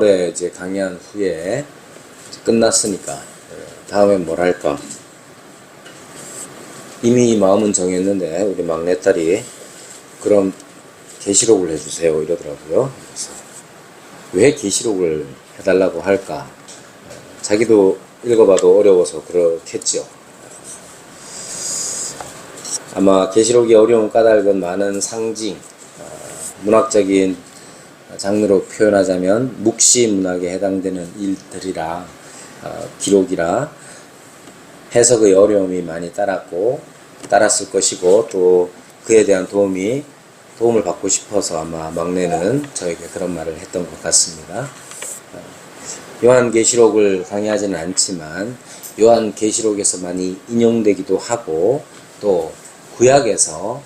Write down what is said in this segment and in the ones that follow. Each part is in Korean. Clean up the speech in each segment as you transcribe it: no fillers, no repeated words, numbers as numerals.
오래 이제 강의한 후에 끝났으니까 다음에 뭘 할까? 이미 마음은 정했는데 우리 막내딸이 그럼 계시록을 해주세요 이러더라고요. 그래서 왜 계시록을 해달라고 할까? 자기도 읽어봐도 어려워서 그렇겠죠. 아마 계시록이 어려운 까닭은 많은 상징, 문학적인 장르로 표현하자면 묵시 문학에 해당되는 일들이라 기록이라 해석의 어려움이 많이 따랐을 것이고 또 그에 대한 도움을 받고 싶어서 아마 막내는 저에게 그런 말을 했던 것 같습니다. 요한계시록을 강의하지는 않지만 요한계시록에서 많이 인용되기도 하고 또 구약에서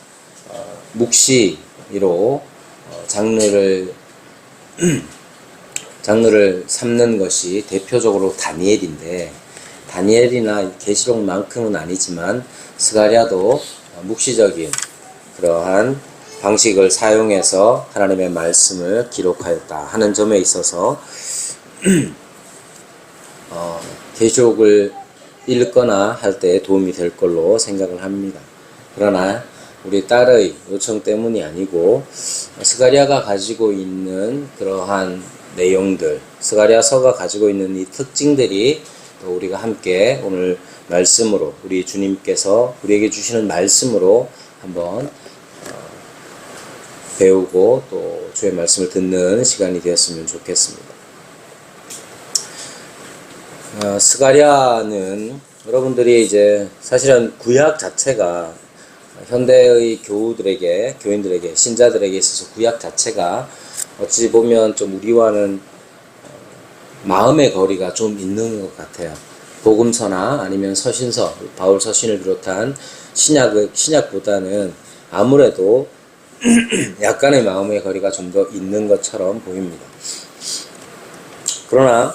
묵시로 장르를 삼는 것이 대표적으로 다니엘인데 다니엘이나 계시록만큼은 아니지만 스가랴도 묵시적인 그러한 방식을 사용해서 하나님의 말씀을 기록하였다 하는 점에 있어서 계시록을 읽거나 할 때 도움이 될 걸로 생각을 합니다. 그러나 우리 딸의 요청 때문이 아니고 스가랴가 가지고 있는 그러한 내용들, 스가랴서가 가지고 있는 이 특징들이 또 우리가 함께 오늘 말씀으로 우리 주님께서 우리에게 주시는 말씀으로 한번 배우고 또 주의 말씀을 듣는 시간이 되었으면 좋겠습니다. 스가랴는 여러분들이 이제 사실은 구약 자체가 현대의 교인들에게 신자들에게 있어서 구약 자체가 어찌 보면 좀 우리와는 마음의 거리가 좀 있는 것 같아요. 복음서나 아니면 서신서, 바울 서신을 비롯한 신약보다는 아무래도 약간의 마음의 거리가 좀 더 있는 것처럼 보입니다. 그러나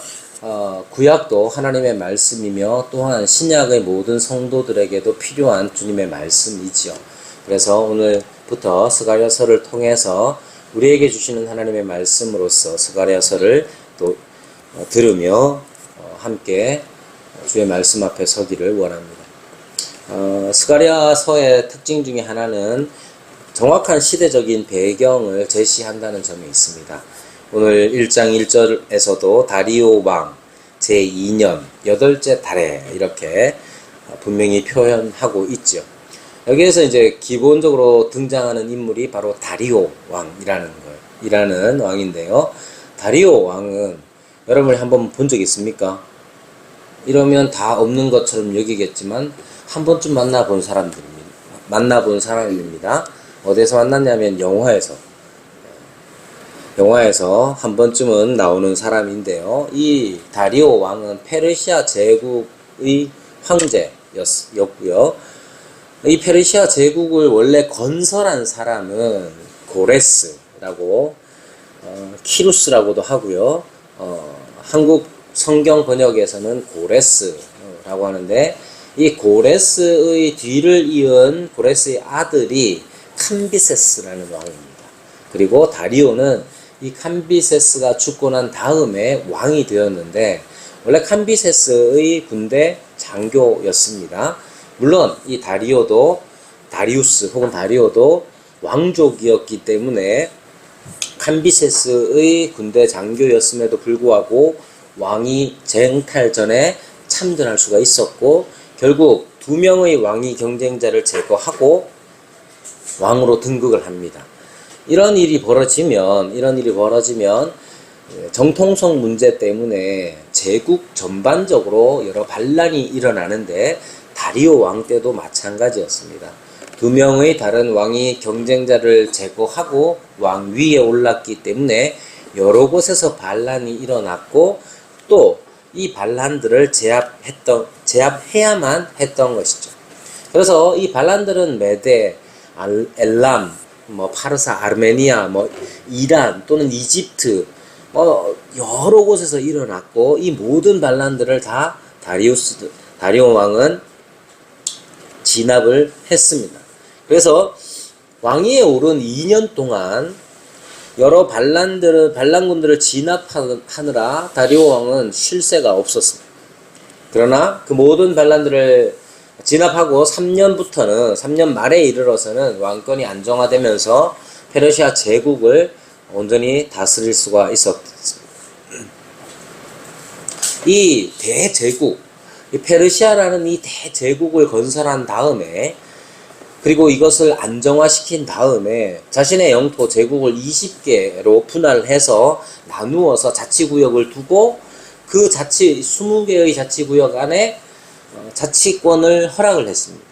구약도 하나님의 말씀이며 또한 신약의 모든 성도들에게도 필요한 주님의 말씀이지요. 그래서 오늘부터 스가랴서를 통해서 우리에게 주시는 하나님의 말씀으로서 스가랴서를 또 들으며 함께 주의 말씀 앞에 서기를 원합니다. 스가랴서의 특징 중에 하나는 정확한 시대적인 배경을 제시한다는 점이 있습니다. 오늘 1장 1절에서도 다리오 왕 제2년 8째 달에 이렇게 분명히 표현하고 있죠. 여기에서 이제 기본적으로 등장하는 인물이 바로 다리오 왕이라는 왕인데요. 다리오 왕은 여러분이 한번 본 적 있습니까? 이러면 다 없는 것처럼 여기겠지만 한 번쯤 만나본 사람입니다. 어디서 만났냐면 영화에서 한 번쯤은 나오는 사람인데요. 이 다리오 왕은 페르시아 제국의 황제였고요. 이 페르시아 제국을 원래 건설한 사람은 고레스라고 키루스라고도 하고요. 한국 성경 번역에서는 고레스라고 하는데 이 고레스의 뒤를 이은 고레스의 아들이 캄비세스라는 왕입니다. 그리고 다리오는 이 캄비세스가 죽고 난 다음에 왕이 되었는데 원래 캄비세스의 군대 장교였습니다. 물론 이 다리오도 왕족이었기 때문에 캄비세스의 군대 장교였음에도 불구하고 왕이 쟁탈전에 참전할 수가 있었고 결국 2명의 왕위 경쟁자를 제거하고 왕으로 등극을 합니다. 이런 일이 벌어지면 정통성 문제 때문에 제국 전반적으로 여러 반란이 일어나는데 다리오 왕 때도 마찬가지였습니다. 2명의 다른 왕이 경쟁자를 제거하고 왕 위에 올랐기 때문에 여러 곳에서 반란이 일어났고 또 이 반란들을 제압해야만 했던 것이죠. 그래서 이 반란들은 메데, 엘람, 파르사, 아르메니아, 이란 또는 이집트 여러 곳에서 일어났고 이 모든 반란들을 다 다리오 왕은 진압을 했습니다. 그래서 왕위에 오른 2년 동안 여러 반란군들을 진압하느라 다리오 왕은 쉴 새가 없었습니다. 그러나 그 모든 반란들을 진압하고 3년 말에 이르러서는 왕권이 안정화되면서 페르시아 제국을 온전히 다스릴 수가 있었습니다. 이 대제국, 이 페르시아라는 이 대제국을 건설한 다음에, 그리고 이것을 안정화시킨 다음에 자신의 영토 제국을 20개로 분할해서 나누어서 자치구역을 두고 그 20개의 자치구역 안에 자치권을 허락을 했습니다.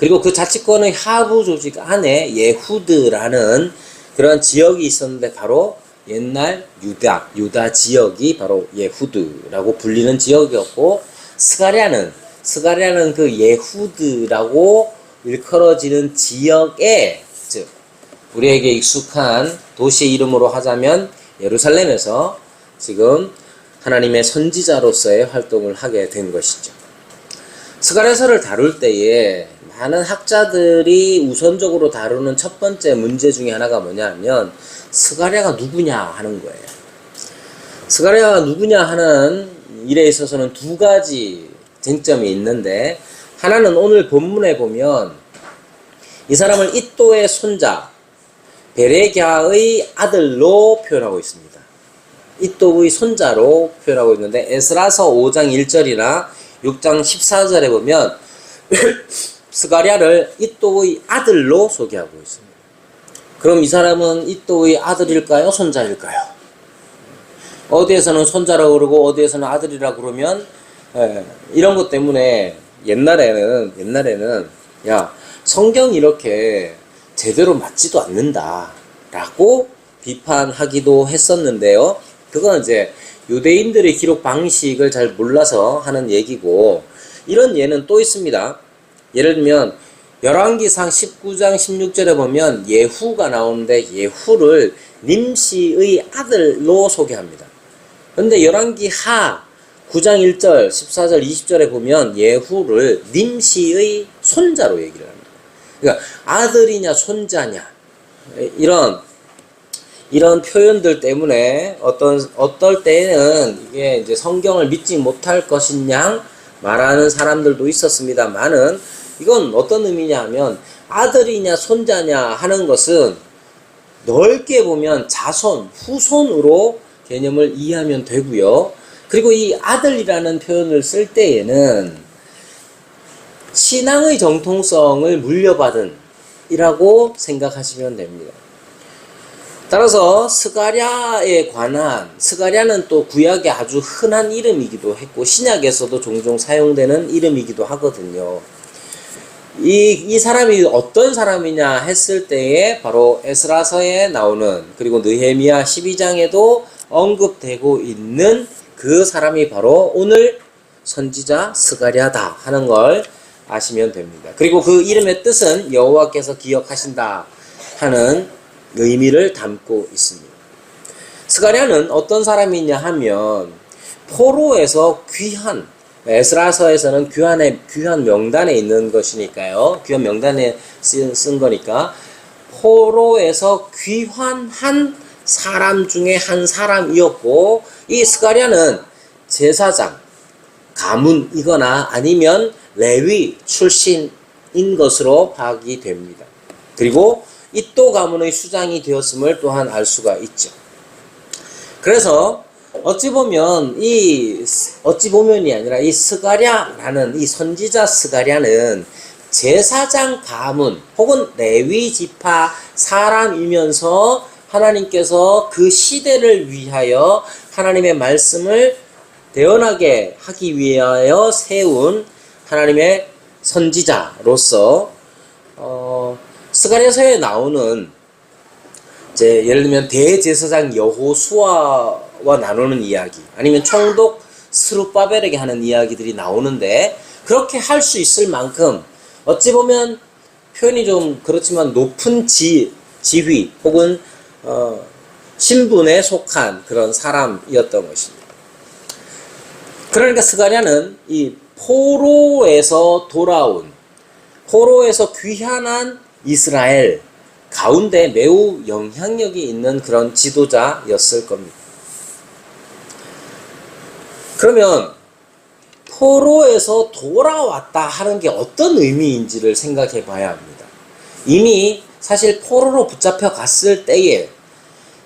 그리고 그 자치권의 하부 조직 안에 예후드라는 그런 지역이 있었는데 바로 옛날 유다 지역이 바로 예후드라고 불리는 지역이었고, 스가랴는 그 예후드라고 일컬어지는 지역에, 즉 우리에게 익숙한 도시의 이름으로 하자면 예루살렘에서 지금 하나님의 선지자로서의 활동을 하게 된 것이죠. 스가랴서를 다룰 때에 많은 학자들이 우선적으로 다루는 첫 번째 문제 중에 하나가 뭐냐면 스가랴가 누구냐 하는 거예요. 스가랴가 누구냐 하는 일에 있어서는 두 가지 쟁점이 있는데, 하나는 오늘 본문에 보면 이 사람을 id도의 손자 베레갸의 아들로 표현하고 있습니다. id도의 손자로 표현하고 있는데, 에스라서 5장 1절이나 6장 14절에 보면 스가랴를 id도의 아들로 소개하고 있습니다. 그럼 이 사람은 id도의 아들일까요? 손자일까요? 어디에서는 손자라고 그러고 어디에서는 아들이라고 그러면 이런 것 때문에 옛날에는 야, 성경이 이렇게 제대로 맞지도 않는다 라고 비판하기도 했었는데요. 그건 이제 유대인들의 기록 방식을 잘 몰라서 하는 얘기고, 이런 예는 또 있습니다. 예를 들면 열왕기상 19장 16절에 보면 예후가 나오는데 예후를 님시의 아들로 소개합니다. 그런데 열왕기하 9장 1절, 14절, 20절에 보면 예후를 님시의 손자로 얘기를 합니다. 그러니까 아들이냐 손자냐 이런 표현들 때문에 어떨 때는 이게 이제 성경을 믿지 못할 것이냐 말하는 사람들도 있었습니다만은, 이건 어떤 의미냐 하면 아들이냐 손자냐 하는 것은 넓게 보면 자손, 후손으로 개념을 이해하면 되고요. 그리고 이 아들이라는 표현을 쓸 때에는 신앙의 정통성을 물려받은 이라고 생각하시면 됩니다. 따라서 스가랴에 관한, 스가랴는 또 구약에 아주 흔한 이름이기도 했고 신약에서도 종종 사용되는 이름이기도 하거든요. 이 사람이 어떤 사람이냐 했을 때에 바로 에스라서에 나오는, 그리고 느헤미야 12장에도 언급되고 있는 그 사람이 바로 오늘 선지자 스가랴다 하는 걸 아시면 됩니다. 그리고 그 이름의 뜻은 여호와께서 기억하신다 하는 의미를 담고 있습니다. 스가랴는 어떤 사람이냐 하면 포로에서 귀한, 에스라서에서는 귀한 명단에 있는 것이니까요. 귀한 명단에 쓴 거니까 포로에서 귀환한 사람 중에 한 사람이었고, 이 스가랴는 제사장, 가문이거나 아니면 레위 출신인 것으로 파악이 됩니다. 그리고 id도 가문의 수장이 되었음을 또한 알 수가 있죠. 그래서 어찌 보면이 아니라 이 스가랴라는 이 선지자 스가랴는 제사장 가문 혹은 레위 지파 사람이면서 하나님께서 그 시대를 위하여 하나님의 말씀을 대언하게 하기 위하여 세운 하나님의 선지자로서 스가랴서에 나오는 예를 들면 대제사장 여호수아와 나누는 이야기, 아니면 총독 스룹바벨에게 하는 이야기들이 나오는데, 그렇게 할 수 있을 만큼 어찌 보면 표현이 좀 그렇지만 높은 지위 혹은 신분에 속한 그런 사람이었던 것입니다. 그러니까 스가랴는 이 포로에서 귀환한 이스라엘, 가운데 매우 영향력이 있는 그런 지도자였을 겁니다. 그러면 포로에서 돌아왔다 하는 게 어떤 의미인지를 생각해 봐야 합니다. 이미 사실 포로로 붙잡혀 갔을 때에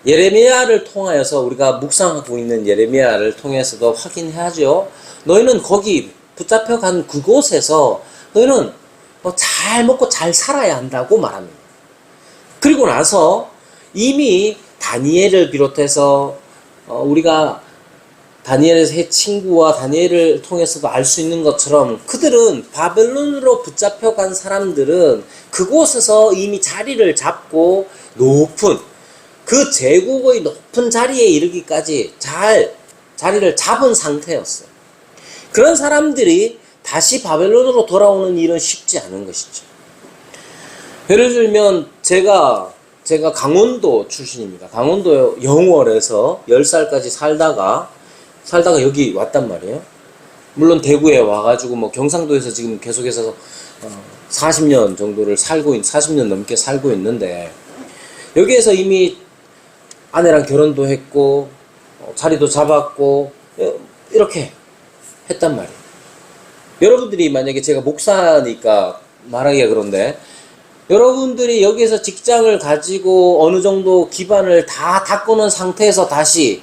예레미야를 통하여서 우리가 묵상하고 있는 예레미야를 통해서도 확인해야죠. 너희는 거기 붙잡혀 간 그곳에서 너희는 잘 먹고 잘 살아야 한다고 말합니다. 그리고 나서 이미 다니엘을 비롯해서 우리가 다니엘의 세 친구와 다니엘을 통해서도 알 수 있는 것처럼 그들은 바벨론으로 붙잡혀간 사람들은 그곳에서 이미 자리를 잡고 높은 그 제국의 높은 자리에 이르기까지 잘 자리를 잡은 상태였어요. 그런 사람들이 다시 바벨론으로 돌아오는 일은 쉽지 않은 것이죠. 예를 들면 제가 강원도 출신입니다. 강원도 영월에서 10살까지 살다가 여기 왔단 말이에요. 물론 대구에 와가지고 경상도에서 지금 계속해서 40년 정도를 40년 넘게 살고 있는데, 여기에서 이미 아내랑 결혼도 했고 자리도 잡았고 이렇게 했단 말이에요. 여러분들이 만약에, 제가 목사니까 말하기가 그런데, 여러분들이 여기에서 직장을 가지고 어느 정도 기반을 다 닦아놓은 상태에서 다시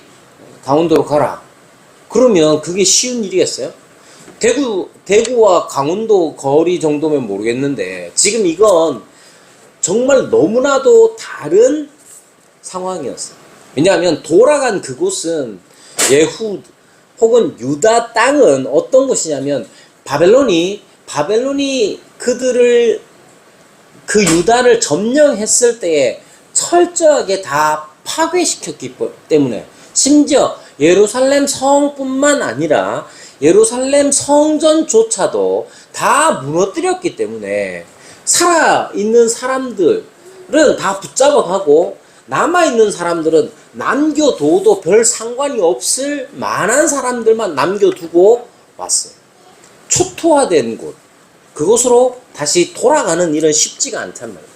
강원도로 가라, 그러면 그게 쉬운 일이겠어요? 대구와 강원도 거리 정도면 모르겠는데, 지금 이건 정말 너무나도 다른 상황이었어요. 왜냐하면 돌아간 그곳은 예후 혹은 유다 땅은 어떤 곳이냐면, 바벨론이 그들을, 그 유다를 점령했을 때에 철저하게 다 파괴시켰기 때문에, 심지어 예루살렘 성뿐만 아니라 예루살렘 성전조차도 다 무너뜨렸기 때문에 살아있는 사람들은 다 붙잡아가고 남아있는 사람들은 남겨둬도 별 상관이 없을 만한 사람들만 남겨두고 왔어요. 초토화된 곳, 그곳으로 다시 돌아가는 일은 쉽지가 않단 말이에요.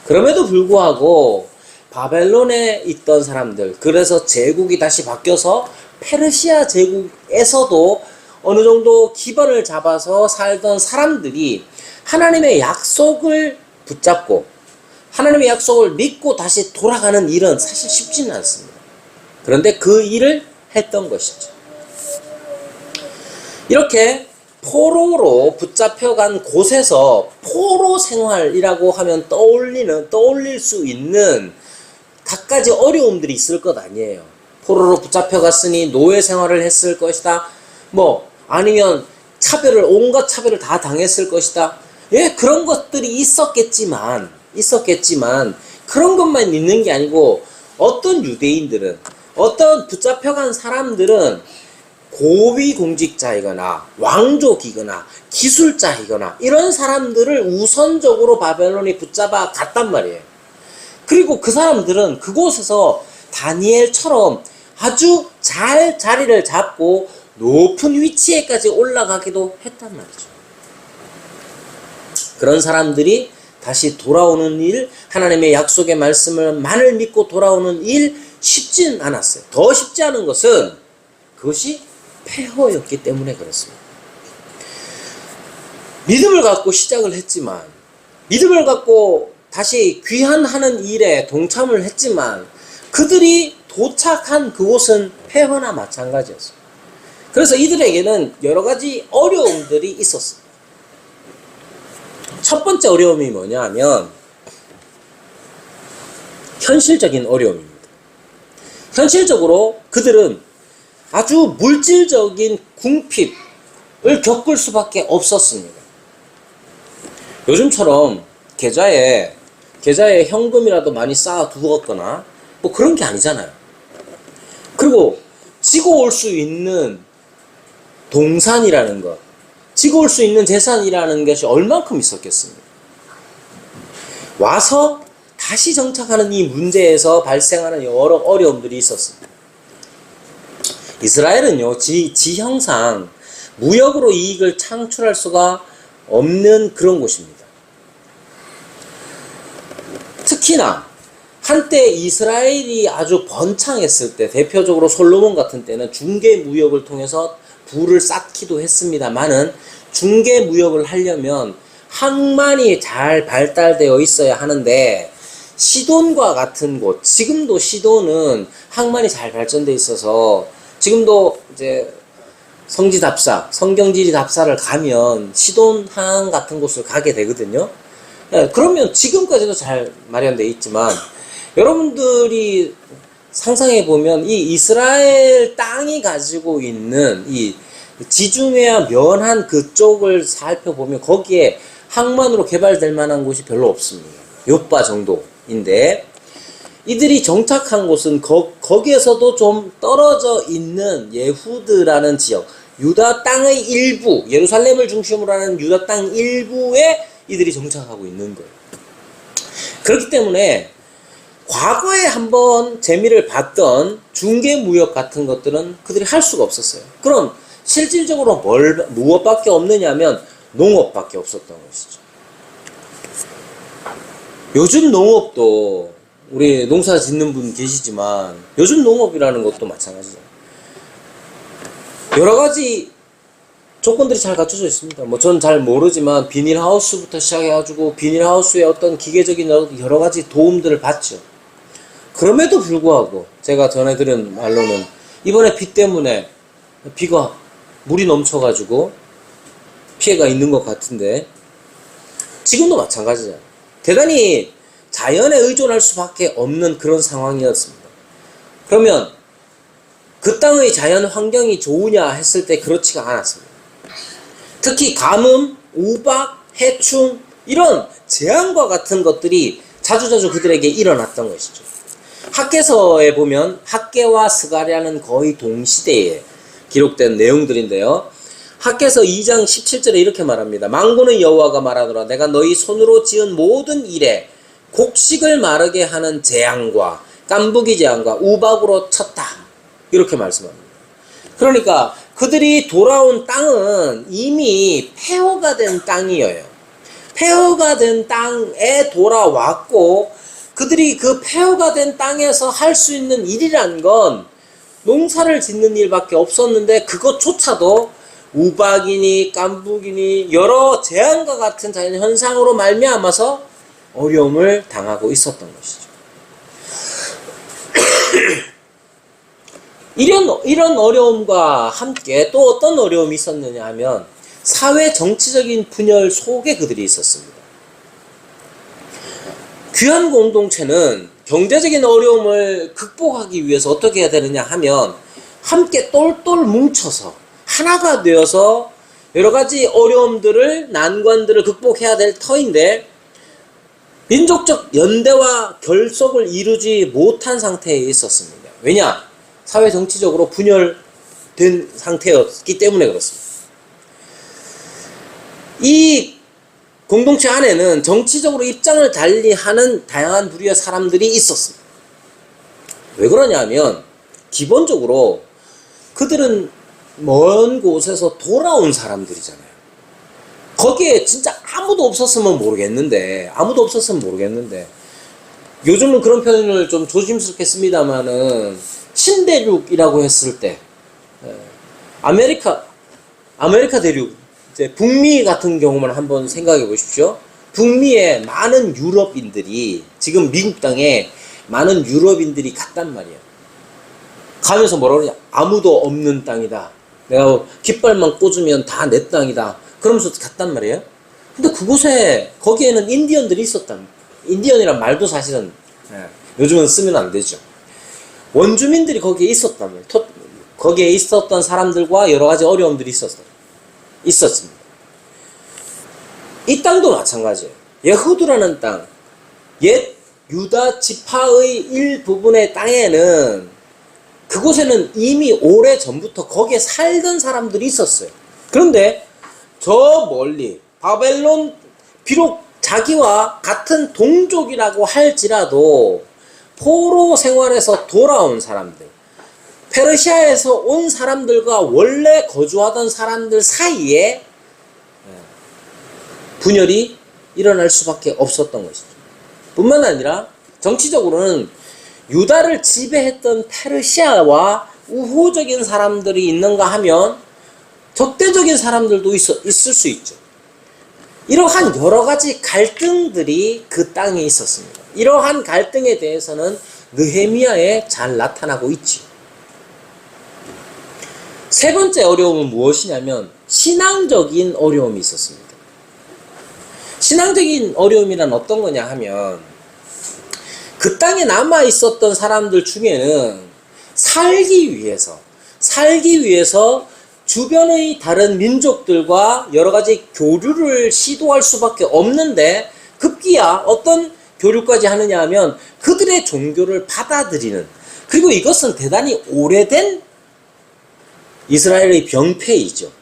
그럼에도 불구하고 바벨론에 있던 사람들, 그래서 제국이 다시 바뀌어서 페르시아 제국에서도 어느 정도 기반을 잡아서 살던 사람들이 하나님의 약속을 붙잡고 하나님의 약속을 믿고 다시 돌아가는 일은 사실 쉽지는 않습니다. 그런데 그 일을 했던 것이죠. 이렇게 포로로 붙잡혀간 곳에서 포로 생활이라고 하면 떠올릴 수 있는 갖가지 어려움들이 있을 것 아니에요. 포로로 붙잡혀갔으니 노예 생활을 했을 것이다. 아니면 온갖 차별을 다 당했을 것이다. 예, 그런 것들이 있었겠지만 그런 것만 있는 게 아니고, 어떤 유대인들은, 어떤 붙잡혀간 사람들은 고위공직자이거나 왕족이거나 기술자이거나 이런 사람들을 우선적으로 바벨론이 붙잡아 갔단 말이에요. 그리고 그 사람들은 그곳에서 다니엘처럼 아주 잘 자리를 잡고 높은 위치에까지 올라가기도 했단 말이죠. 그런 사람들이 다시 돌아오는 일, 하나님의 약속의 말씀을 믿고 돌아오는 일, 쉽진 않았어요. 더 쉽지 않은 것은 그것이 폐허였기 때문에 그렇습니다. 믿음을 갖고 시작을 했지만, 믿음을 갖고 다시 귀환하는 일에 동참을 했지만, 그들이 도착한 그곳은 폐허나 마찬가지였어요. 그래서 이들에게는 여러 가지 어려움들이 있었어요. 첫 번째 어려움이 뭐냐 하면 현실적인 어려움입니다. 현실적으로 그들은 아주 물질적인 궁핍을 겪을 수밖에 없었습니다. 요즘처럼 계좌에 현금이라도 많이 쌓아 두었거나 그런 게 아니잖아요. 그리고 지고 올 수 있는 동산이라는 것, 지고 올 수 있는 재산이라는 것이 얼만큼 있었겠습니까? 와서 다시 정착하는 이 문제에서 발생하는 여러 어려움들이 있었습니다. 이스라엘은요, 지형상 무역으로 이익을 창출할 수가 없는 그런 곳입니다. 특히 특히나 한때 이스라엘이 아주 번창했을 때, 대표적으로 솔로몬 같은 때는 중개 무역을 통해서 부를 쌓기도 했습니다만은, 중개 무역을 하려면 항만이 잘 발달되어 있어야 하는데, 시돈과 같은 곳, 지금도 시돈은 항만이 잘 발전되어 있어서 지금도 이제 성지답사, 성경지리답사를 가면 시돈항 같은 곳을 가게 되거든요. 그러면 지금까지도 잘 마련되어 있지만, 여러분들이 상상해 보면 이 이스라엘 땅이 가지고 있는 이 지중해와 면한 그쪽을 살펴보면 거기에 항만으로 개발될 만한 곳이 별로 없습니다. 요빠 정도인데, 이들이 정착한 곳은 거기에서도 좀 떨어져 있는 예후드라는 지역, 유다 땅의 일부, 예루살렘을 중심으로 하는 유다 땅 일부에 이들이 정착하고 있는 거예요. 그렇기 때문에 과거에 한번 재미를 봤던 중개무역 같은 것들은 그들이 할 수가 없었어요. 그럼 실질적으로 무엇밖에 없느냐면 농업밖에 없었던 것이죠. 요즘 농업도, 우리 농사 짓는 분 계시지만 요즘 농업이라는 것도 마찬가지죠. 여러 가지 조건들이 잘 갖춰져 있습니다. 뭐 전 잘 모르지만 비닐하우스부터 시작해가지고 비닐하우스의 어떤 기계적인 여러 가지 도움들을 받죠. 그럼에도 불구하고 제가 전해드린 말로는 이번에 비 때문에 물이 넘쳐가지고 피해가 있는 것 같은데, 지금도 마찬가지잖아요. 대단히 자연에 의존할 수밖에 없는 그런 상황이었습니다. 그러면 그 땅의 자연 환경이 좋으냐 했을 때 그렇지가 않았습니다. 특히 가뭄, 우박, 해충, 이런 재앙과 같은 것들이 자주자주 그들에게 일어났던 것이죠. 학개서에 보면 학개와 스가랴는 거의 동시대에 기록된 내용들인데요. 학개서 2장 17절에 이렇게 말합니다. 만군의 여호와가 말하노라, 내가 너희 손으로 지은 모든 일에 곡식을 마르게 하는 재앙과 깐부기 재앙과 우박으로 쳤다, 이렇게 말씀합니다. 그러니까 그들이 돌아온 땅은 이미 폐허가 된 땅이에요. 폐허가 된 땅에 돌아왔고, 그들이 그 폐허가 된 땅에서 할 수 있는 일이란 건 농사를 짓는 일밖에 없었는데, 그것조차도 우박이니 깐부기니 여러 재앙과 같은 자연 현상으로 말미암아서 어려움을 당하고 있었던 것이죠. 이런 어려움과 함께 또 어떤 어려움이 있었느냐 하면, 사회 정치적인 분열 속에 그들이 있었습니다. 귀한 공동체는 경제적인 어려움을 극복하기 위해서 어떻게 해야 되느냐 하면, 함께 똘똘 뭉쳐서 하나가 되어서 여러 가지 어려움들을, 난관들을 극복해야 될 터인데, 민족적 연대와 결속을 이루지 못한 상태에 있었습니다. 왜냐? 사회 정치적으로 분열된 상태였기 때문에 그렇습니다. 이 공동체 안에는 정치적으로 입장을 달리하는 다양한 부류의 사람들이 있었습니다. 왜 그러냐면, 기본적으로 그들은 먼 곳에서 돌아온 사람들이잖아요. 거기에 진짜 아무도 없었으면 모르겠는데, 요즘은 그런 표현을 좀 조심스럽게 씁니다만은, 신대륙이라고 했을 때, 아메리카 대륙, 이제 북미 같은 경우만 한번 생각해 보십시오. 북미에 많은 유럽인들이, 지금 미국 땅에 많은 유럽인들이 갔단 말이에요. 가면서 뭐라 그러냐? 아무도 없는 땅이다. 내가 깃발만 꽂으면 다 내 땅이다. 그러면서 갔단 말이에요. 근데 그곳에, 거기에는 인디언들이 있었단, 인디언이란 말도 사실은 요즘은 쓰면 안 되죠. 원주민들이 거기에 있었단 말이에요. 거기에 있었던 사람들과 여러 가지 어려움들이 있었습니다. 이 땅도 마찬가지예요. 예후드라는 땅, 옛 유다 지파의 일부분의 땅에는, 그곳에는 이미 오래 전부터 거기에 살던 사람들이 있었어요. 그런데 저 멀리 바벨론, 비록 자기와 같은 동족이라고 할지라도 포로 생활에서 돌아온 사람들, 페르시아에서 온 사람들과 원래 거주하던 사람들 사이에 분열이 일어날 수밖에 없었던 것이죠. 뿐만 아니라 정치적으로는 유다를 지배했던 페르시아와 우호적인 사람들이 있는가 하면 적대적인 사람들도 있을 수 있죠. 이러한 여러 가지 갈등들이 그 땅에 있었습니다. 이러한 갈등에 대해서는 느헤미야에 잘 나타나고 있지. 세 번째 어려움은 무엇이냐면 신앙적인 어려움이 있었습니다. 신앙적인 어려움이란 어떤 거냐 하면 그 땅에 남아 있었던 사람들 중에는 살기 위해서 주변의 다른 민족들과 여러 가지 교류를 시도할 수밖에 없는데 급기야 어떤 교류까지 하느냐 하면 그들의 종교를 받아들이는, 그리고 이것은 대단히 오래된 이스라엘의 병폐이죠.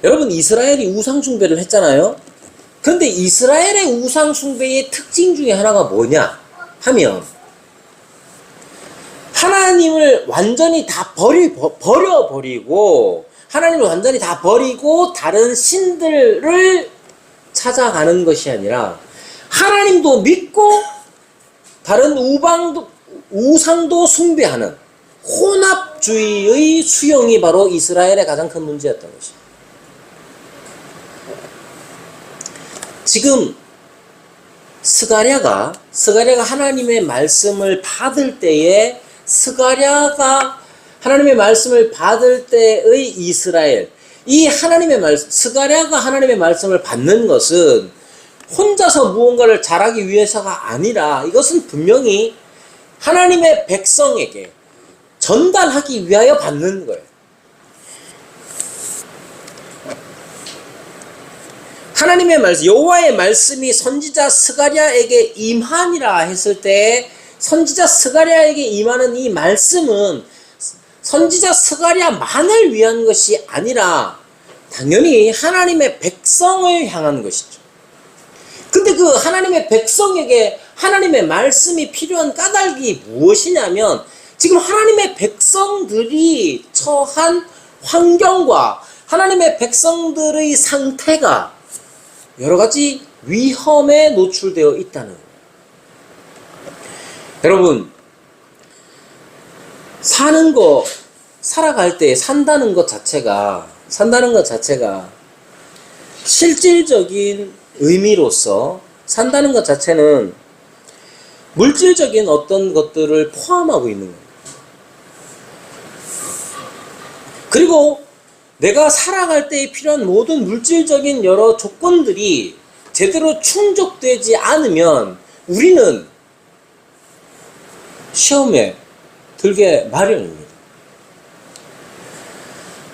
여러분, 이스라엘이 우상숭배를 했잖아요. 그런데 이스라엘의 우상숭배의 특징 중에 하나가 뭐냐 하면 하나님을 완전히 다 버려버리고 하나님을 완전히 다 버리고 다른 신들을 찾아가는 것이 아니라 하나님도 믿고 다른 우상도 숭배하는 혼합주의의 수용이 바로 이스라엘의 가장 큰 문제였던 것입니다. 지금 스가랴가 하나님의 말씀을 받을 때에 하나님의 말씀을 받을 때의 이스라엘, 이 하나님의 말씀, 스가랴가 하나님의 말씀을 받는 것은 혼자서 무언가를 잘하기 위해서가 아니라 이것은 분명히 하나님의 백성에게 전달하기 위하여 받는 거예요. 하나님의 말씀, 여호와의 말씀이 선지자 스가랴에게 임하니라 했을 때 선지자 스가랴에게 임하는 이 말씀은 선지자 스가랴만을 위한 것이 아니라 당연히 하나님의 백성을 향한 것이죠. 근데 그 하나님의 백성에게 하나님의 말씀이 필요한 까닭이 무엇이냐면 지금 하나님의 백성들이 처한 환경과 하나님의 백성들의 상태가 여러 가지 위험에 노출되어 있다는 거예요. 여러분, 살아갈 때 산다는 것 자체가 실질적인 의미로서 산다는 것 자체는 물질적인 어떤 것들을 포함하고 있는 거예요. 그리고 내가 살아갈 때 필요한 모든 물질적인 여러 조건들이 제대로 충족되지 않으면 우리는 시험에 들게 마련입니다.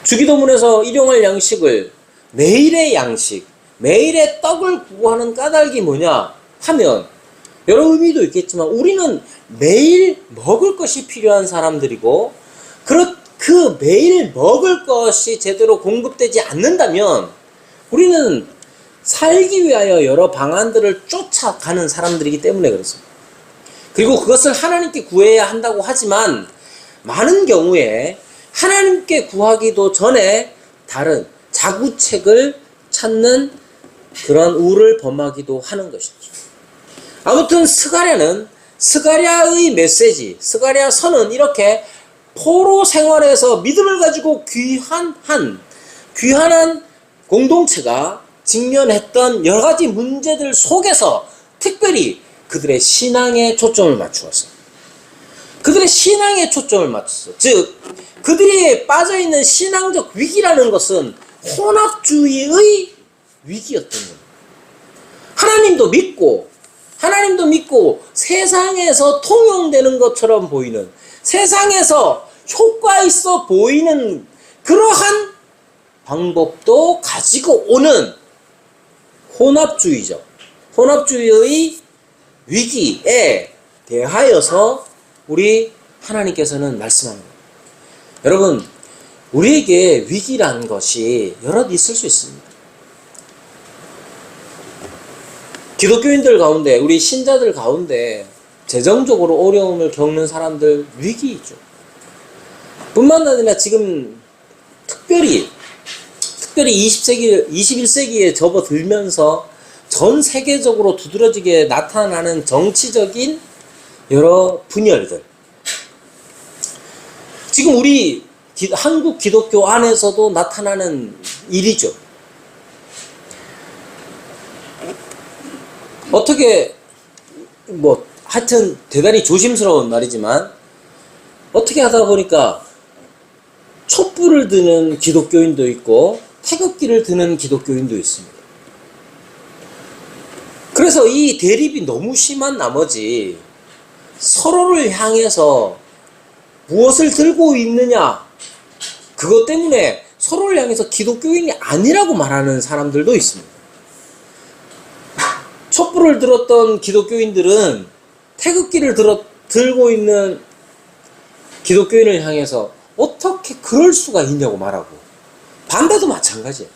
주기도문에서 일용할 양식을 매일의 양식, 매일의 떡을 구하는 까닭이 뭐냐 하면 여러 의미도 있겠지만 우리는 매일 먹을 것이 필요한 사람들이고 그 매일 먹을 것이 제대로 공급되지 않는다면 우리는 살기 위하여 여러 방안들을 쫓아가는 사람들이기 때문에 그렇습니다. 그리고 그것을 하나님께 구해야 한다고 하지만 많은 경우에 하나님께 구하기도 전에 다른 자구책을 찾는 그런 우를 범하기도 하는 것이죠. 아무튼 스가랴의 메시지, 스가랴 선은 이렇게 포로 생활에서 믿음을 가지고 귀환한 공동체가 직면했던 여러 가지 문제들 속에서 특별히 그들의 신앙에 초점을 맞추었어요. 즉 그들이 빠져있는 신앙적 위기라는 것은 혼합주의의 위기였던 거예요. 하나님도 믿고 세상에서 통용되는 것처럼 보이는, 세상에서 효과 있어 보이는 그러한 방법도 가지고 오는 혼합주의의 위기에 대하여서 우리 하나님께서는 말씀합니다. 여러분, 우리에게 위기란 것이 여럿 있을 수 있습니다. 기독교인들 가운데, 우리 신자들 가운데 재정적으로 어려움을 겪는 사람들 위기 있죠. 뿐만 아니라 지금 특별히 21세기에 접어들면서 전 세계적으로 두드러지게 나타나는 정치적인 여러 분열들. 지금 우리 한국 기독교 안에서도 나타나는 일이죠. 어떻게 하여튼 대단히 조심스러운 말이지만 어떻게 하다 보니까 촛불을 드는 기독교인도 있고 태극기를 드는 기독교인도 있습니다. 그래서 이 대립이 너무 심한 나머지 서로를 향해서 무엇을 들고 있느냐, 그것 때문에 서로를 향해서 기독교인이 아니라고 말하는 사람들도 있습니다. 촛불을 들었던 기독교인들은 태극기를 들고 있는 기독교인을 향해서 어떻게 그럴 수가 있냐고 말하고, 반대도 마찬가지예요.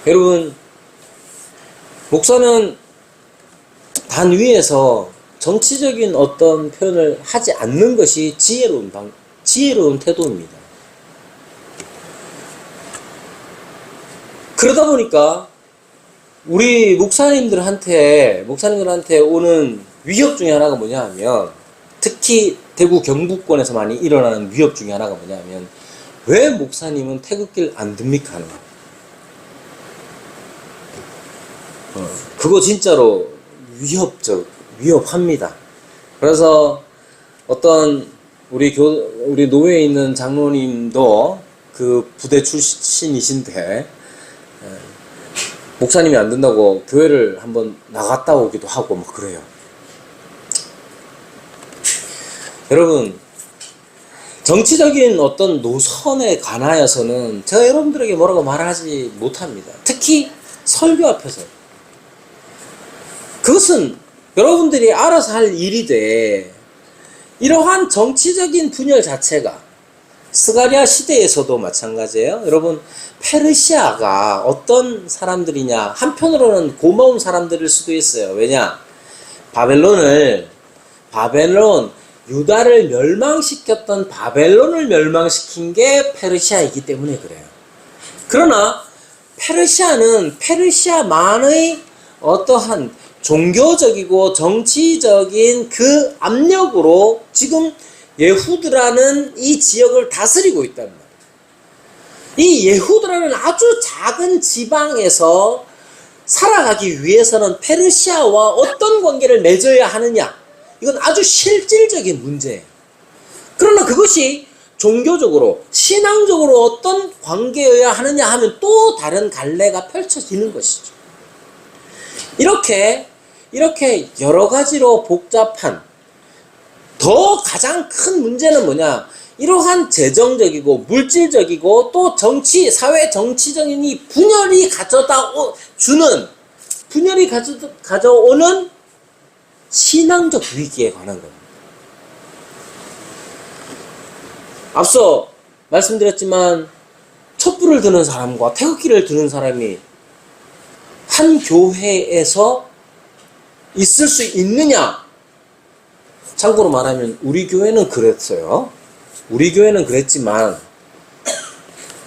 여러분, 목사는 단 위에서 정치적인 어떤 표현을 하지 않는 것이 지혜로운 태도입니다. 그러다 보니까 우리 목사님들한테 오는 위협 중에 하나가 뭐냐 하면, 특히 대구 경북권에서 많이 일어나는 위협 중에 하나가 뭐냐 하면, 왜 목사님은 태극기를 안 듭니까? 하는 거예요. 그거 진짜로 위협합니다. 그래서 어떤 우리 노회에 있는 장로님도 그 부대 출신이신데, 목사님이 안 된다고 교회를 한번 나갔다 오기도 하고 막 그래요. 여러분, 정치적인 어떤 노선에 관하여서는 제가 여러분들에게 뭐라고 말하지 못합니다. 특히 설교 앞에서. 그것은 여러분들이 알아서 할 일이되, 이러한 정치적인 분열 자체가 스가랴 시대에서도 마찬가지예요. 여러분, 페르시아가 어떤 사람들이냐, 한편으로는 고마운 사람들일 수도 있어요. 왜냐? 유다를 멸망시켰던 바벨론을 멸망시킨 게 페르시아이기 때문에 그래요. 그러나 페르시아는 페르시아만의 어떠한 종교적이고 정치적인 그 압력으로 지금 예후드라는 이 지역을 다스리고 있단 말이에요. 이 예후드라는 아주 작은 지방에서 살아가기 위해서는 페르시아와 어떤 관계를 맺어야 하느냐, 이건 아주 실질적인 문제예요. 그러나 그것이 종교적으로, 신앙적으로 어떤 관계여야 하느냐 하면 또 다른 갈래가 펼쳐지는 것이죠. 이렇게 여러 가지로 복잡한, 더 가장 큰 문제는 뭐냐? 이러한 재정적이고 물질적이고 또 사회 정치적인 이 분열이 가져오는 신앙적 위기에 관한 겁니다. 앞서 말씀드렸지만 촛불을 드는 사람과 태극기를 드는 사람이 한 교회에서 있을 수 있느냐? 참고로 말하면 우리 교회는 그랬어요. 우리 교회는 그랬지만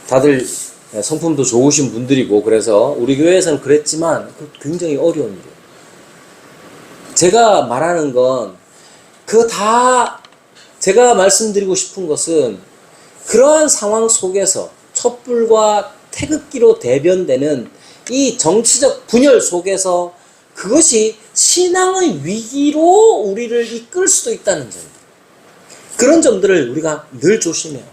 다들 성품도 좋으신 분들이고, 그래서 우리 교회에서는 그랬지만 굉장히 어려운 일이에요. 제가 말하는 건 제가 말씀드리고 싶은 것은, 그러한 상황 속에서 촛불과 태극기로 대변되는 이 정치적 분열 속에서 그것이 신앙의 위기로 우리를 이끌 수도 있다는 점, 그런 점들을 우리가 늘 조심해요.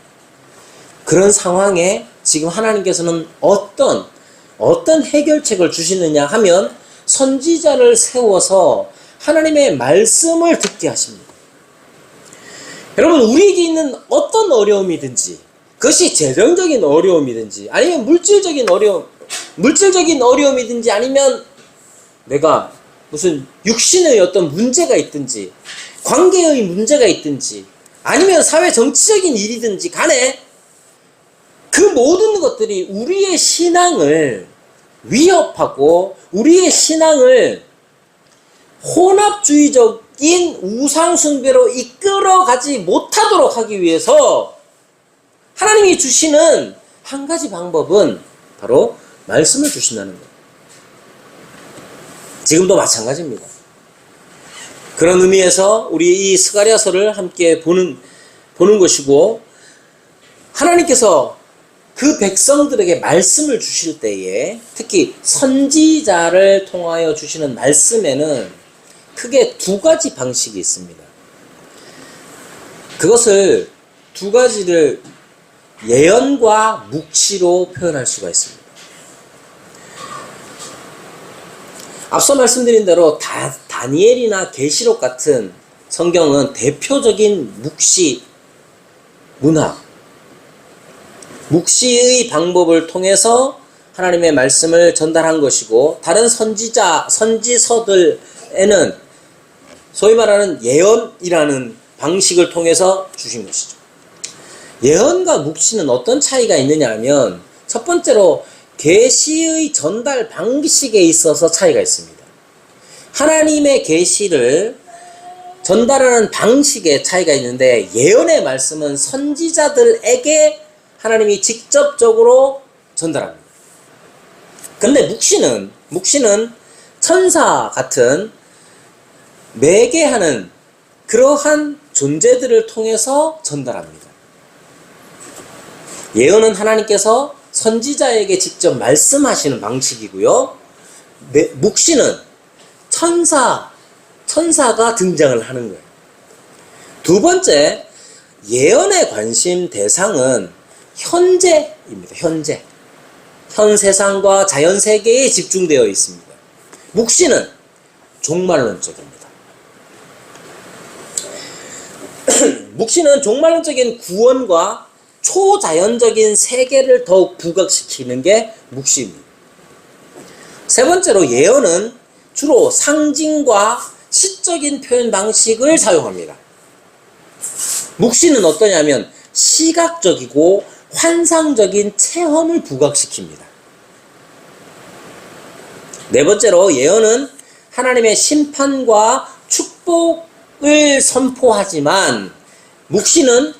그런 상황에 지금 하나님께서는 어떤 해결책을 주시느냐 하면, 선지자를 세워서 하나님의 말씀을 듣게 하십니다. 여러분, 우리에게 있는 어떤 어려움이든지, 그것이 재정적인 어려움이든지, 아니면 물질적인 어려움이든지, 아니면 내가 무슨 육신의 어떤 문제가 있든지, 관계의 문제가 있든지, 아니면 사회 정치적인 일이든지 간에, 그 모든 것들이 우리의 신앙을 위협하고 우리의 신앙을 혼합주의적인 우상숭배로 이끌어가지 못하도록 하기 위해서 하나님이 주시는 한 가지 방법은 바로 말씀을 주신다는 거예요. 지금도 마찬가지입니다. 그런 의미에서 우리 이 스가랴서를 함께 보는 것이고, 하나님께서 그 백성들에게 말씀을 주실 때에 특히 선지자를 통하여 주시는 말씀에는 크게 두 가지 방식이 있습니다. 그것을 두 가지를 예언과 묵시로 표현할 수가 있습니다. 앞서 말씀드린 대로 다니엘이나 계시록 같은 성경은 대표적인 묵시 문학, 묵시의 방법을 통해서 하나님의 말씀을 전달한 것이고, 다른 선지서들에는 소위 말하는 예언이라는 방식을 통해서 주신 것이죠. 예언과 묵시는 어떤 차이가 있느냐 하면, 첫 번째로 계시의 전달 방식에 있어서 차이가 있습니다. 하나님의 계시를 전달하는 방식에 차이가 있는데, 예언의 말씀은 선지자들에게 하나님이 직접적으로 전달합니다. 근데 묵시는 천사 같은 매개하는 그러한 존재들을 통해서 전달합니다. 예언은 하나님께서 선지자에게 직접 말씀하시는 방식이고요. 묵시는 천사가 등장을 하는 거예요. 두 번째, 예언의 관심 대상은 현재입니다. 현 세상과 자연 세계에 집중되어 있습니다. 묵시는 종말론적입니다. 묵시는 종말론적인 구원과 초자연적인 세계를 더욱 부각시키는 게 묵시입니다. 세 번째로, 예언은 주로 상징과 시적인 표현 방식을 사용합니다. 묵시는 어떠냐면 시각적이고 환상적인 체험을 부각시킵니다. 네 번째로, 예언은 하나님의 심판과 축복을 선포하지만, 묵시는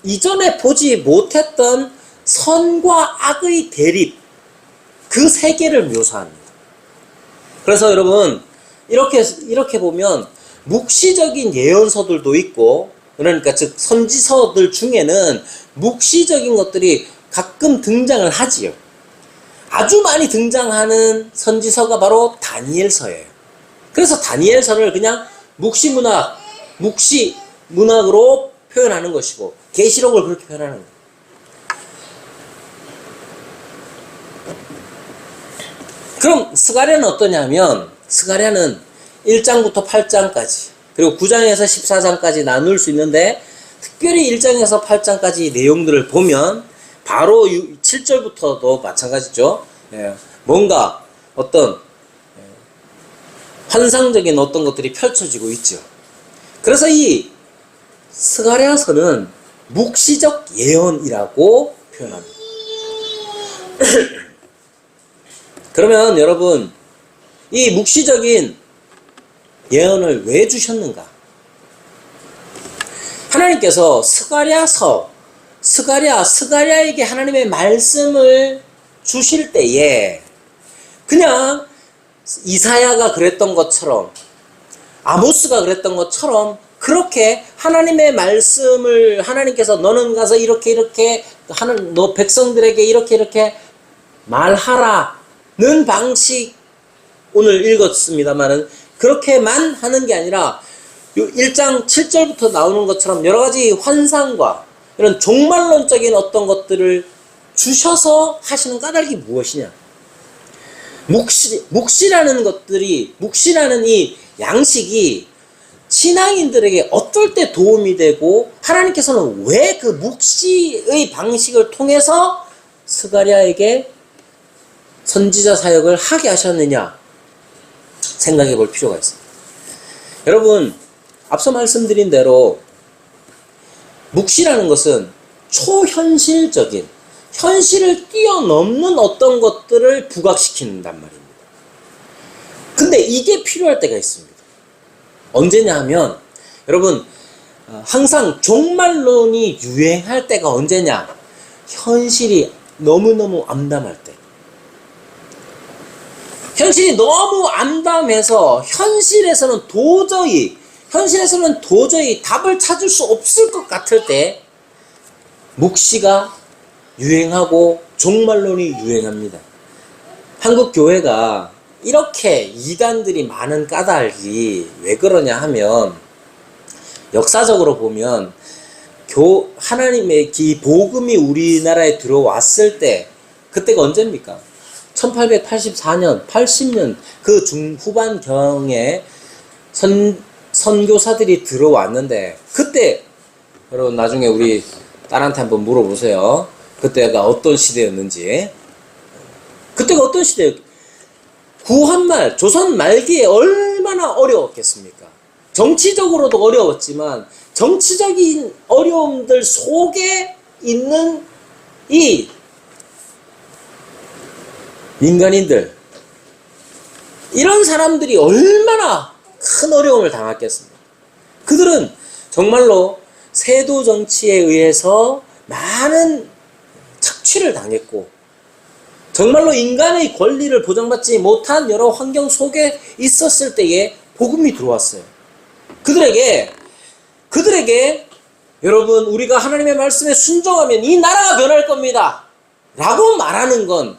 이전에 보지 못했던 선과 악의 대립, 그 세계를 묘사합니다. 그래서 여러분, 이렇게 보면 묵시적인 예언서들도 있고, 그러니까 즉 선지서들 중에는 묵시적인 것들이 가끔 등장을 하지요. 아주 많이 등장하는 선지서가 바로 다니엘서예요. 그래서 다니엘서를 그냥 묵시 문학으로 표현하는 것이고, 계시록을 그렇게 표현하는 거예요. 그럼 스가랴는 어떠냐면, 스가랴는 1장부터 8장까지, 그리고 9장에서 14장까지 나눌 수 있는데, 특별히 1장에서 8장까지 내용들을 보면 바로 7절부터도 마찬가지죠. 뭔가 어떤 환상적인 어떤 것들이 펼쳐지고 있죠. 그래서 이 스가랴서는 묵시적 예언이라고 표현합니다. 그러면 여러분, 이 묵시적인 예언을 왜 주셨는가? 하나님께서 스가랴에게 하나님의 말씀을 주실 때에 그냥 이사야가 그랬던 것처럼, 아모스가 그랬던 것처럼 그렇게 하나님의 말씀을 하나님께서 너는 가서 이렇게 너 백성들에게 이렇게 말하라는 방식, 오늘 읽었습니다만은 그렇게만 하는 게 아니라 1장 7절부터 나오는 것처럼 여러 가지 환상과 이런 종말론적인 어떤 것들을 주셔서 하시는 까닭이 무엇이냐? 묵시라는 이 양식이 신앙인들에게 어떨 때 도움이 되고, 하나님께서는 왜 그 묵시의 방식을 통해서 스가랴에게 선지자 사역을 하게 하셨느냐 생각해 볼 필요가 있습니다. 여러분, 앞서 말씀드린 대로 묵시라는 것은 초현실적인, 현실을 뛰어넘는 어떤 것들을 부각시킨단 말입니다. 근데 이게 필요할 때가 있습니다. 언제냐 하면, 여러분, 항상 종말론이 유행할 때가 언제냐? 현실이 너무너무 암담할 때. 현실이 너무 암담해서 현실에서는 도저히 현실에서는 도저히 답을 찾을 수 없을 것 같을 때 묵시가 유행하고 종말론이 유행합니다. 한국 교회가 이렇게 이단들이 많은 까닭이 왜 그러냐 하면, 역사적으로 보면 하나님의 이 복음이 우리나라에 들어왔을 때, 그때가 언제입니까? 1884년, 80년 그 중후반경에 선교사들이 들어왔는데, 그때 여러분 나중에 우리 딸한테 한번 물어보세요. 그때가 어떤 시대였는지. 그때가 어떤 시대였? 구한말, 조선 말기에 얼마나 어려웠겠습니까? 정치적으로도 어려웠지만 정치적인 어려움들 속에 있는 이 민간인들, 이런 사람들이 얼마나 큰 어려움을 당했겠습니까? 그들은 정말로 세도 정치에 의해서 많은 착취를 당했고, 정말로 인간의 권리를 보장받지 못한 여러 환경 속에 있었을 때에 복음이 들어왔어요. 그들에게 여러분, 우리가 하나님의 말씀에 순종하면 이 나라가 변할 겁니다 라고 말하는 건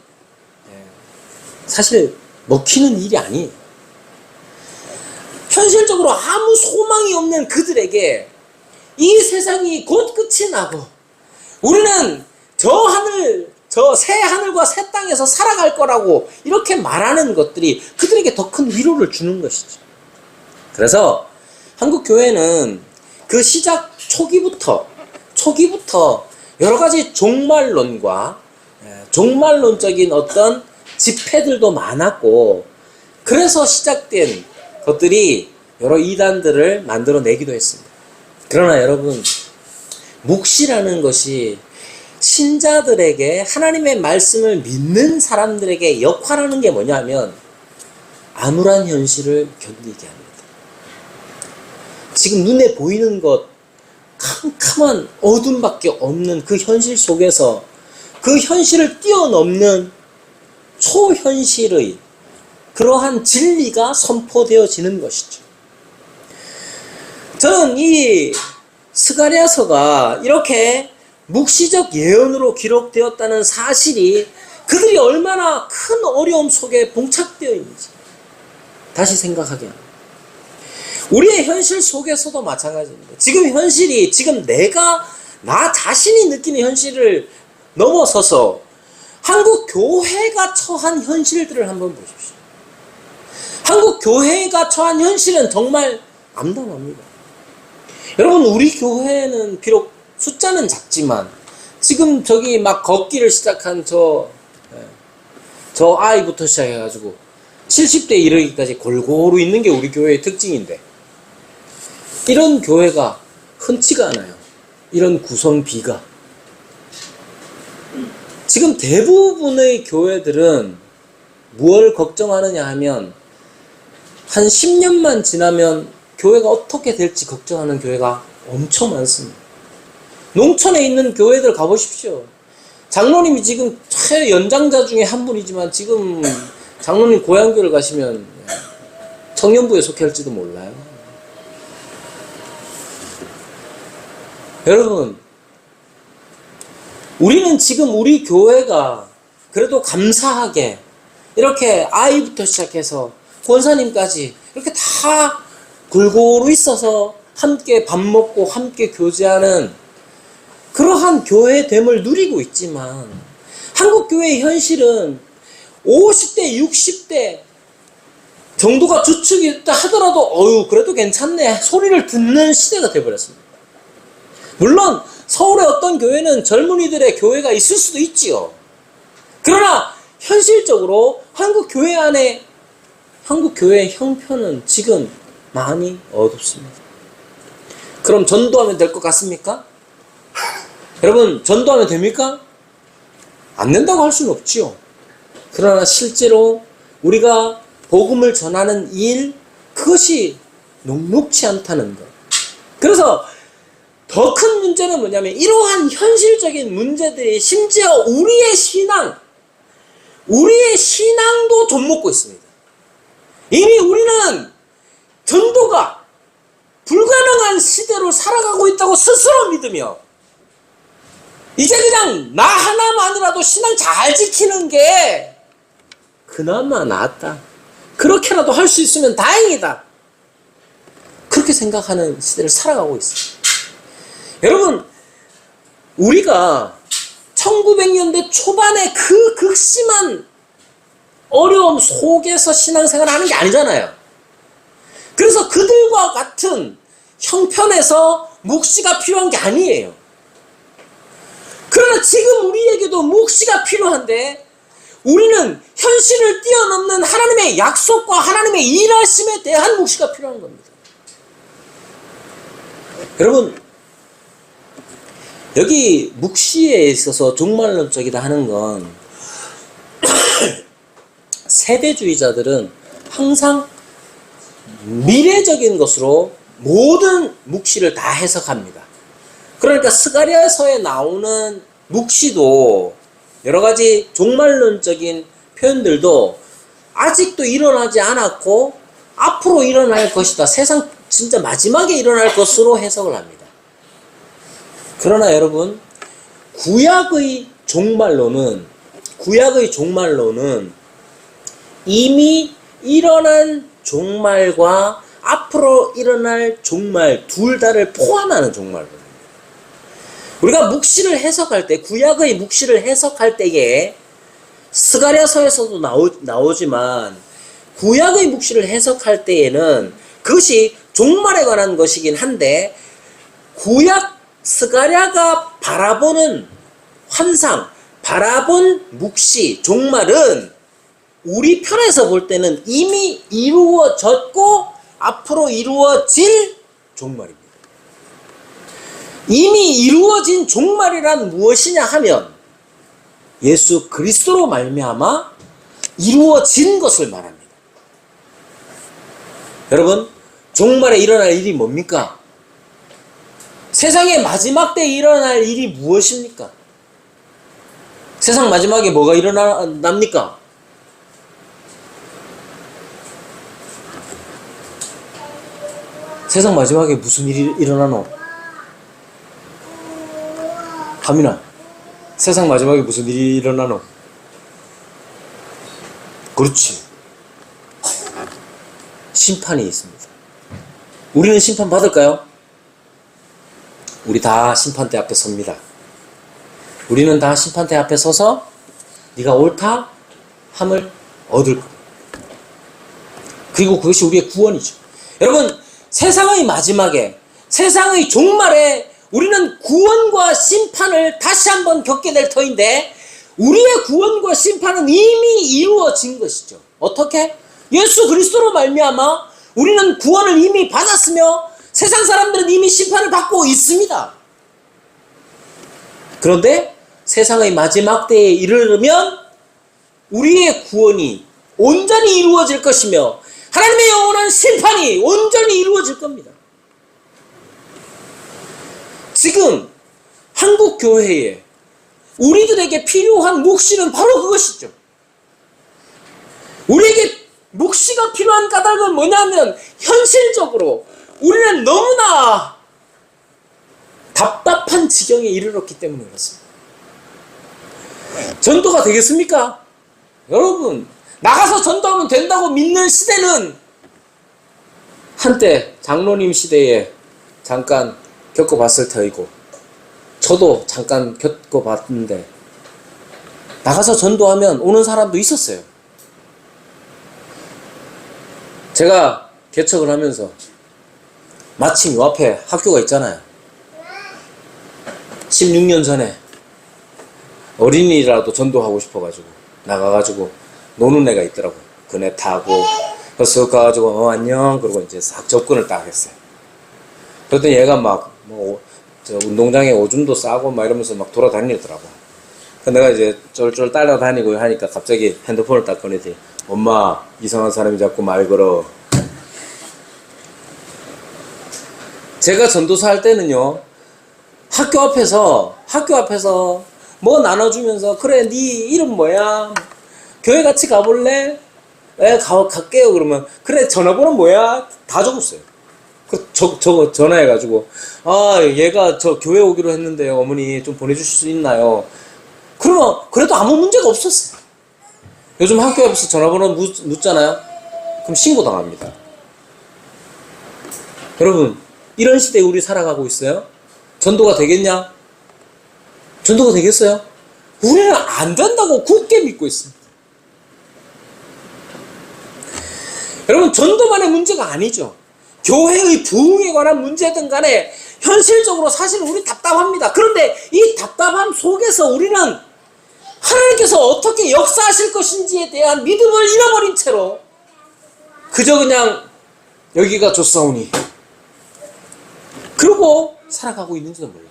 사실 먹히는 일이 아니에요. 현실적으로 아무 소망이 없는 그들에게 이 세상이 곧 끝이 나고 우리는 저 새 하늘과 새 땅에서 살아갈 거라고 이렇게 말하는 것들이 그들에게 더 큰 위로를 주는 것이죠. 그래서 한국 교회는 그 시작 초기부터 여러 가지 종말론과 종말론적인 어떤 집회들도 많았고, 그래서 시작된 것들이 여러 이단들을 만들어내기도 했습니다. 그러나 여러분, 묵시라는 것이 신자들에게, 하나님의 말씀을 믿는 사람들에게 역할하는 게 뭐냐면 암울한 현실을 견디게 합니다. 지금 눈에 보이는 것, 캄캄한 어둠밖에 없는 그 현실 속에서 그 현실을 뛰어넘는 초현실의 그러한 진리가 선포되어지는 것이죠. 저는 이 스가랴서가 이렇게 묵시적 예언으로 기록되었다는 사실이 그들이 얼마나 큰 어려움 속에 봉착되어 있는지 다시 생각하게 합니다. 우리의 현실 속에서도 마찬가지입니다. 지금 나 자신이 느끼는 현실을 넘어서서 한국 교회가 처한 현실들을 한번 보십시오. 한국 교회가 처한 현실은 정말 암담합니다. 여러분, 우리 교회는 비록 숫자는 작지만 지금 저기 막 걷기를 시작한 저 아이부터 시작해가지고 70대 이르기까지 골고루 있는 게 우리 교회의 특징인데, 이런 교회가 흔치가 않아요. 이런 구성비가. 지금 대부분의 교회들은 무엇을 걱정하느냐 하면, 한 10년만 지나면 교회가 어떻게 될지 걱정하는 교회가 엄청 많습니다. 농촌에 있는 교회들 가보십시오. 장로님이 지금 최연장자 중에 한 분이지만 지금 장로님 고향교를 가시면 청년부에 속할지도 몰라요. 여러분, 우리는 지금 우리 교회가 그래도 감사하게 이렇게 아이부터 시작해서 권사님까지 이렇게 다 골고루 있어서 함께 밥 먹고 함께 교제하는 그러한 교회됨을 누리고 있지만, 한국 교회의 현실은 50대, 60대 정도가 주축이 있다 하더라도 그래도 괜찮네 소리를 듣는 시대가 되어버렸습니다. 물론 서울의 어떤 교회는 젊은이들의 교회가 있을 수도 있지요. 그러나 현실적으로 한국 교회의 형편은 지금 많이 어둡습니다. 그럼 전도하면 될 것 같습니까? 여러분, 전도하면 됩니까? 안 된다고 할 수는 없지요. 그러나 실제로 우리가 복음을 전하는 일, 그것이 녹록치 않다는 것. 그래서 더 큰 문제는 뭐냐면, 이러한 현실적인 문제들이 심지어 우리의 신앙도 좀 먹고 있습니다. 이미 우리는 전도가 불가능한 시대로 살아가고 있다고 스스로 믿으며 이제 그냥 나 하나만이라도 신앙 잘 지키는 게 그나마 낫다. 그렇게라도 할 수 있으면 다행이다. 그렇게 생각하는 시대를 살아가고 있어요. 여러분, 우리가 1900년대 초반에 그 극심한 어려움 속에서 신앙생활을 하는 게 아니잖아요. 그래서 그들과 같은 형편에서 묵시가 필요한 게 아니에요. 그러나 지금 우리에게도 묵시가 필요한데 우리는 현실을 뛰어넘는 하나님의 약속과 하나님의 일하심에 대한 묵시가 필요한 겁니다. 여러분, 여기 묵시에 있어서 종말론적이다 하는 건 세대주의자들은 항상 미래적인 것으로 모든 묵시를 다 해석합니다. 그러니까 스가랴서에 나오는 묵시도 여러 가지 종말론적인 표현들도 아직도 일어나지 않았고 앞으로 일어날 것이다. 세상 진짜 마지막에 일어날 것으로 해석을 합니다. 그러나 여러분, 구약의 종말론은 이미 일어난 종말과 앞으로 일어날 종말 둘 다를 포함하는 종말론입니다. 우리가 묵시를 해석할 때, 구약의 묵시를 해석할 때에 스가랴서에서도 나오지만 구약의 묵시를 해석할 때에는 그것이 종말에 관한 것이긴 한데 구약 스가랴가 바라보는 환상, 바라본 묵시, 종말은 우리 편에서 볼 때는 이미 이루어졌고 앞으로 이루어질 종말입니다. 이미 이루어진 종말이란 무엇이냐 하면 예수 그리스도로 말미암아 이루어진 것을 말합니다. 여러분, 종말에 일어날 일이 뭡니까? 세상의 마지막 때에 일어날 일이 무엇입니까? 세상 마지막에 뭐가 일어납니까? 세상 마지막에 무슨 일이 일어나노? 가민아, 세상 마지막에 무슨 일이 일어나노? 그렇지. 심판이 있습니다. 우리는 심판 받을까요? 우리 다 심판대 앞에 섭니다. 우리는 다 심판대 앞에 서서 네가 옳다 함을 얻을 겁니다. 그리고 그것이 우리의 구원이죠. 여러분, 세상의 마지막에, 세상의 종말에 우리는 구원과 심판을 다시 한번 겪게 될 터인데 우리의 구원과 심판은 이미 이루어진 것이죠. 어떻게? 예수 그리스도로 말미암아 우리는 구원을 이미 받았으며 세상 사람들은 이미 심판을 받고 있습니다. 그런데 세상의 마지막 때에 이르르면 우리의 구원이 온전히 이루어질 것이며 하나님의 영원한 심판이 온전히 이루어질 겁니다. 지금 한국 교회에 우리들에게 필요한 묵시는 바로 그것이죠. 우리에게 묵시가 필요한 까닭은 뭐냐면 현실적으로 우리는 너무나 답답한 지경에 이르렀기 때문에 그렇습니다. 전도가 되겠습니까? 여러분, 나가서 전도하면 된다고 믿는 시대는 한때 장로님 시대에 잠깐 겪어봤을 터이고 저도 잠깐 겪어봤는데 나가서 전도하면 오는 사람도 있었어요. 제가 개척을 하면서 마침 요 앞에 학교가 있잖아요. 16년 전에 어린이라도 전도하고 싶어가지고 나가가지고 노는 애가 있더라고요. 그네 타고 그래서 가가지고 안녕 그러고 이제 싹 접근을 딱 했어요. 그랬더니 얘가 막 저 운동장에 오줌도 싸고 막 이러면서 막 돌아다니더라고. 내가 이제 쫄쫄 따라다니고 하니까 갑자기 핸드폰을 딱 꺼내더니 엄마 이상한 사람이 자꾸 말 걸어. 제가 전도사 할 때는요 학교 앞에서 뭐 나눠주면서 그래 네 이름 뭐야? 교회 같이 가볼래? 갈게요. 그러면 그래 전화번호 뭐야? 다 적었어요. 저거 전화해가지고, 얘가 저 교회 오기로 했는데요. 어머니 좀 보내주실 수 있나요? 그러면, 그래도 아무 문제가 없었어요. 요즘 학교 앞에서 전화번호 묻잖아요? 그럼 신고당합니다. 여러분, 이런 시대에 우리 살아가고 있어요? 전도가 되겠냐? 전도가 되겠어요? 우리는 안 된다고 굳게 믿고 있습니다. 여러분, 전도만의 문제가 아니죠. 교회의 부흥에 관한 문제든 간에 현실적으로 사실 우리 답답합니다. 그런데 이 답답함 속에서 우리는 하나님께서 어떻게 역사하실 것인지에 대한 믿음을 잃어버린 채로 그저 그냥 여기가 좋사오니 그러고 살아가고 있는지도 몰라요.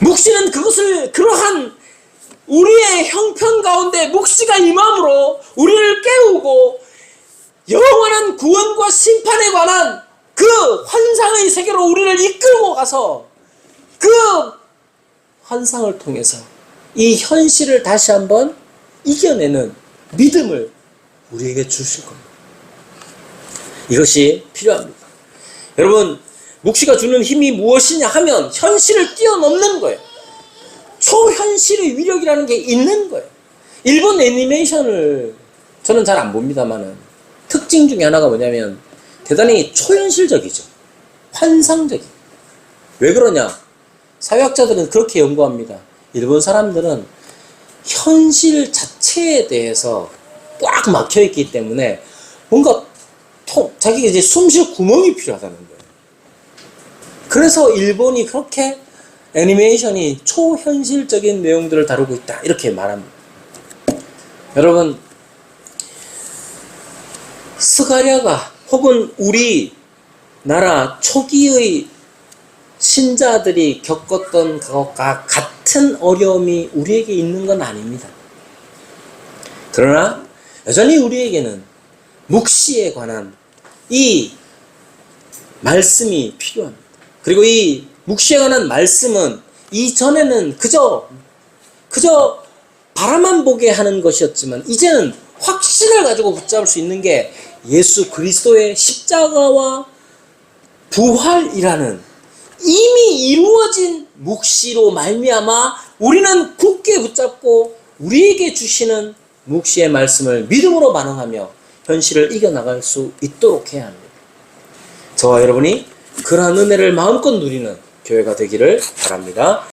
묵시는 그러한 우리의 형편 가운데 묵시가 임함으로 우리를 깨우고 영원한 구원과 심판에 관한 그 환상의 세계로 우리를 이끌고 가서 그 환상을 통해서 이 현실을 다시 한번 이겨내는 믿음을 우리에게 주실 겁니다. 이것이 필요합니다. 여러분, 묵시가 주는 힘이 무엇이냐 하면 현실을 뛰어넘는 거예요. 초현실의 위력이라는 게 있는 거예요. 일본 애니메이션을 저는 잘 안 봅니다만은 특징 중에 하나가 뭐냐면 대단히 초현실적이죠. 환상적이에요. 왜 그러냐? 사회학자들은 그렇게 연구합니다. 일본 사람들은 현실 자체에 대해서 꽉 막혀있기 때문에 뭔가 자기가 이제 숨쉴 구멍이 필요하다는 거예요. 그래서 일본이 그렇게 애니메이션이 초현실적인 내용들을 다루고 있다. 이렇게 말합니다. 여러분, 스가랴가 혹은 우리나라 초기의 신자들이 겪었던 것과 같은 어려움이 우리에게 있는 건 아닙니다. 그러나 여전히 우리에게는 묵시에 관한 이 말씀이 필요합니다. 그리고 이 묵시에 관한 말씀은 이전에는 그저 바라만 보게 하는 것이었지만 이제는 확신을 가지고 붙잡을 수 있는 게 예수 그리스도의 십자가와 부활이라는 이미 이루어진 묵시로 말미암아 우리는 굳게 붙잡고 우리에게 주시는 묵시의 말씀을 믿음으로 반응하며 현실을 이겨나갈 수 있도록 해야 합니다. 저와 여러분이 그러한 은혜를 마음껏 누리는 교회가 되기를 바랍니다.